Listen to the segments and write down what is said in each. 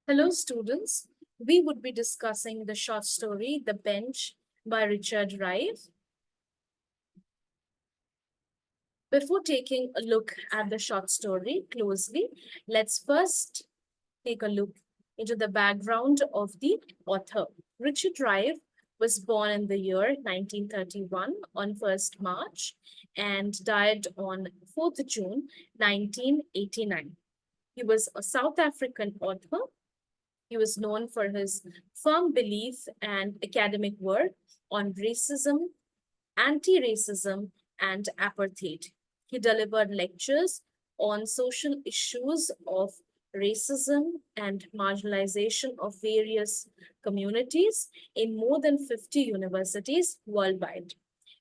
Hello, students. We would be discussing the short story The Bench by Richard Rive. Before taking a look at the short story closely, let's first take a look into the background of the author. Richard Rive was born in the year 1931 on 1st March and died on 4th June 1989. He was a South African author. He was known for his firm belief and academic work on racism, anti racism, and apartheid. He delivered lectures on social issues of racism and marginalization of various communities in more than 50 universities worldwide.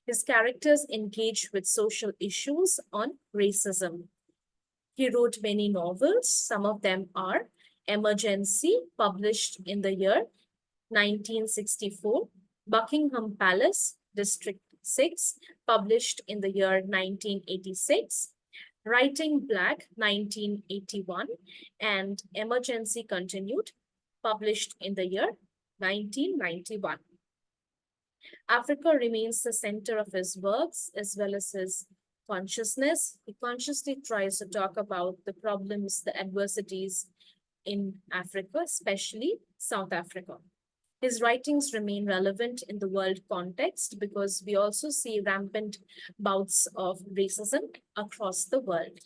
His characters engage with social issues on racism. He wrote many novels. Some of them are Emergency, published in the year 1964, Buckingham Palace, District 6, published in the year 1986, Writing Black, 1981, and Emergency Continued, published in the year 1991. Africa remains the center of his works as well as his consciousness. He consciously tries to talk about the problems, the adversities in Africa, especially South Africa. His writings remain relevant in the world context because we also see rampant bouts of racism across the world.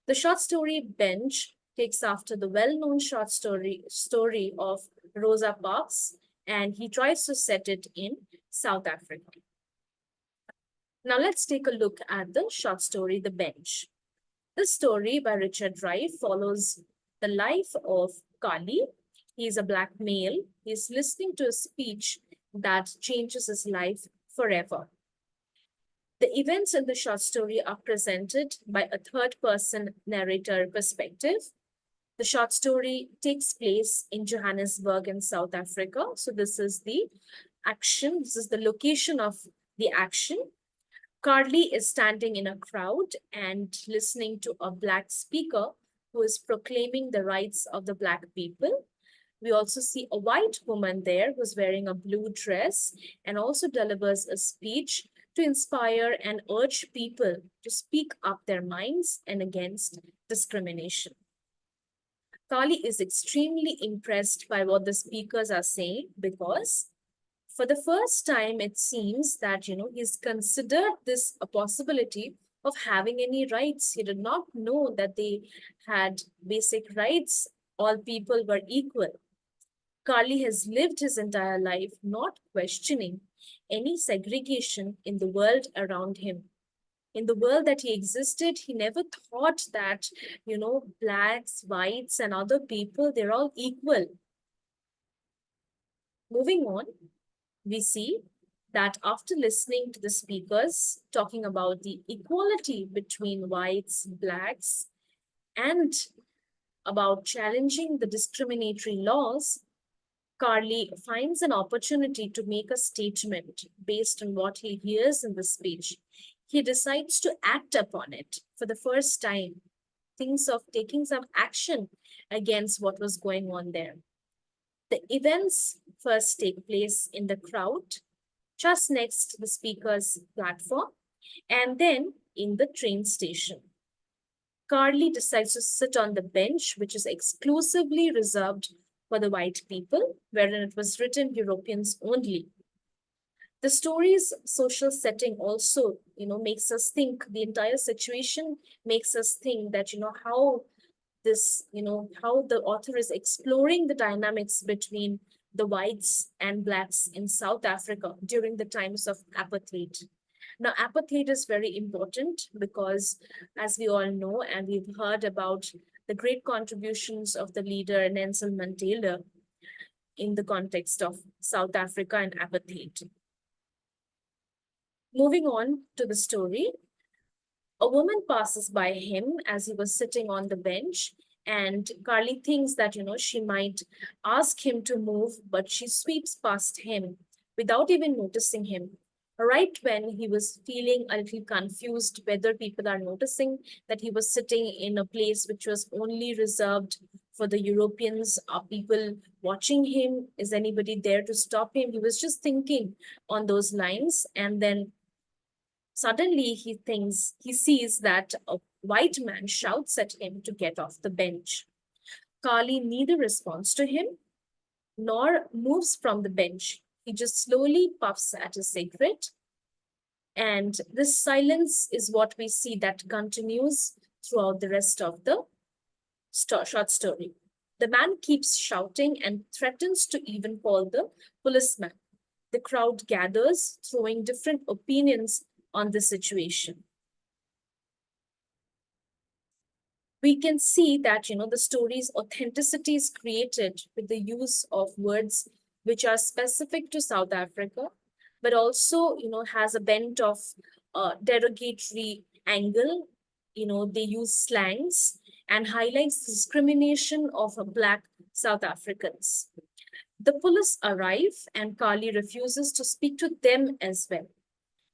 The short story Bench takes after the well-known short story of Rosa Parks, and he tries to set it in South Africa. Now let's take a look at the short story The Bench. This story by Richard Rive follows the life of Kali. He is a black male. He is listening to a speech that changes his life forever. The events in the short story are presented by a third person narrator perspective. The short story takes place in Johannesburg in South Africa. So, this is the action, this is the location of the action. Carly is standing in a crowd and listening to a black speaker who is proclaiming the rights of the black people. We also see a white woman there who's wearing a blue dress and also delivers a speech to inspire and urge people to speak up their minds and against discrimination. Kali is extremely impressed by what the speakers are saying because for the first time it seems that he's considered this a possibility of having any rights. He did not know that they had basic rights. All people were equal. Carly has lived his entire life not questioning any segregation in the world around him. In the world that he existed, he never thought that, blacks, whites, and other people, they're all equal. Moving on, we see that after listening to the speakers talking about the equality between whites, blacks, and about challenging the discriminatory laws, Carly finds an opportunity to make a statement based on what he hears in the speech. He decides to act upon it for the first time, thinks of taking some action against what was going on there. The events first take place in the crowd, just next to the speaker's platform, and then in the train station. Carly decides to sit on the bench, which is exclusively reserved for the white people, wherein it was written Europeans only. The story's social setting also, makes us think, the entire situation makes us think that, how this, how the author is exploring the dynamics between the whites and blacks in South Africa during the times of apartheid. Now, apartheid is very important because, as we all know, and we've heard about the great contributions of the leader Nelson Mandela in the context of South Africa and apartheid. Moving on to the story, a woman passes by him as he was sitting on the bench, and Carly thinks that, she might ask him to move, but she sweeps past him without even noticing him. Right when he was feeling a little confused whether people are noticing that he was sitting in a place which was only reserved for the Europeans. Are people watching him? Is anybody there to stop him? He was just thinking on those lines. And then suddenly he sees that a white man shouts at him to get off the bench. Kali neither responds to him nor moves from the bench. He just slowly puffs at his cigarette. And this silence is what we see that continues throughout the rest of the short story. The man keeps shouting and threatens to even call the policeman. The crowd gathers, throwing different opinions on the situation. We can see that the story's authenticity is created with the use of words which are specific to South Africa, but also has a bent of derogatory angle. They use slangs and highlights the discrimination of black South Africans. The police arrive and Kali refuses to speak to them as well.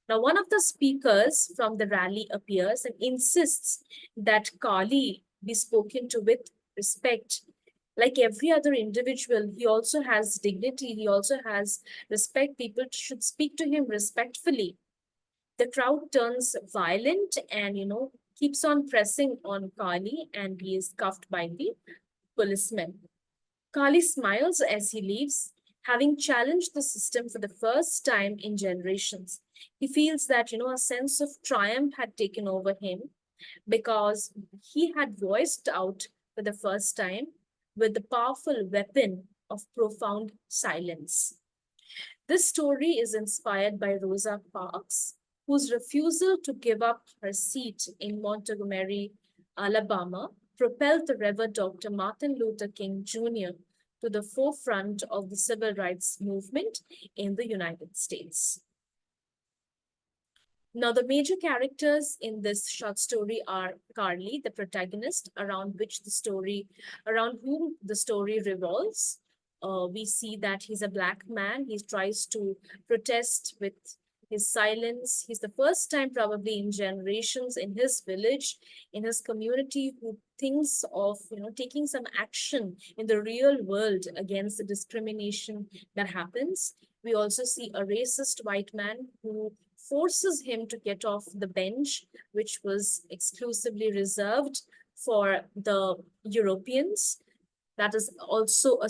Now, one of the speakers from the rally appears and insists that Kali be spoken to with respect. Like every other individual, he also has dignity, he also has respect. People should speak to him respectfully. The crowd turns violent and, keeps on pressing on Kali, and he is cuffed by the policemen. Kali smiles as he leaves, having challenged the system for the first time in generations. He feels that, a sense of triumph had taken over him because he had voiced out for the first time with the powerful weapon of profound silence. This story is inspired by Rosa Parks, whose refusal to give up her seat in Montgomery, Alabama, propelled the Reverend Dr. Martin Luther King Jr. to the forefront of the civil rights movement in the United States. Now, the major characters in this short story are Carly, the protagonist, around whom the story revolves. We see that he's a black man. He tries to protest with his silence. He's the first time, probably in generations, in his village, in his community, who thinks of taking some action in the real world against the discrimination that happens. We also see a racist white man who forces him to get off the bench, which was exclusively reserved for the Europeans. That is also a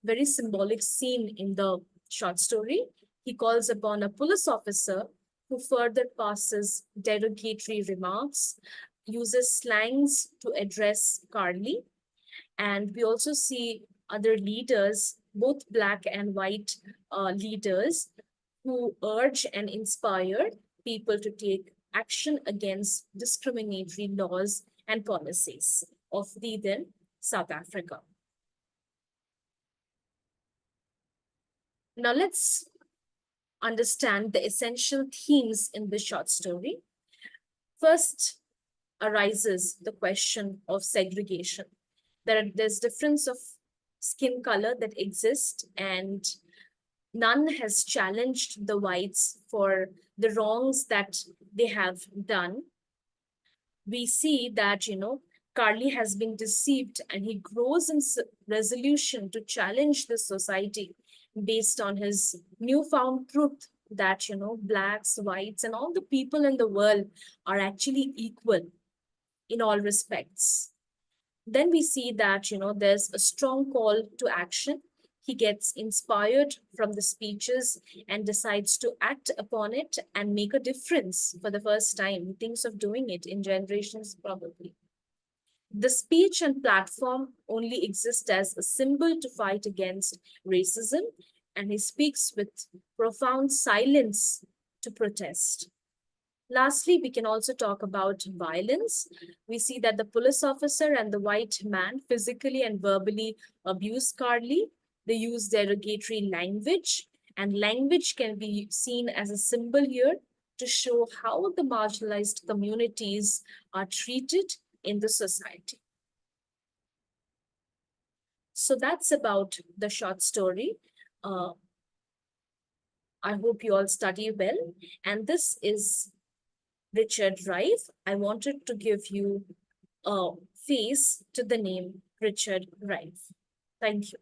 very symbolic scene in the short story. He calls upon a police officer who further passes derogatory remarks, uses slangs to address Carly. And we also see other leaders, both black and white leaders, who urge and inspire people to take action against discriminatory laws and policies of the then South Africa. Now let's understand the essential themes in the short story. First arises the question of segregation. There's difference of skin color that exists, and none has challenged the whites for the wrongs that they have done. We see that, Carly has been deceived and he grows in resolution to challenge the society based on his newfound truth that, blacks, whites, and all the people in the world are actually equal in all respects. Then we see that, there's a strong call to action. He gets inspired from the speeches and decides to act upon it and make a difference for the first time. He thinks of doing it in generations, probably. The speech and platform only exist as a symbol to fight against racism, and he speaks with profound silence to protest. Lastly, we can also talk about violence. We see that the police officer and the white man physically and verbally abuse Carly. They use derogatory language, and language can be seen as a symbol here to show how the marginalized communities are treated in the society. So that's about the short story. I hope you all study well. And this is Richard Rife. I wanted to give you face to the name Richard Rife. Thank you.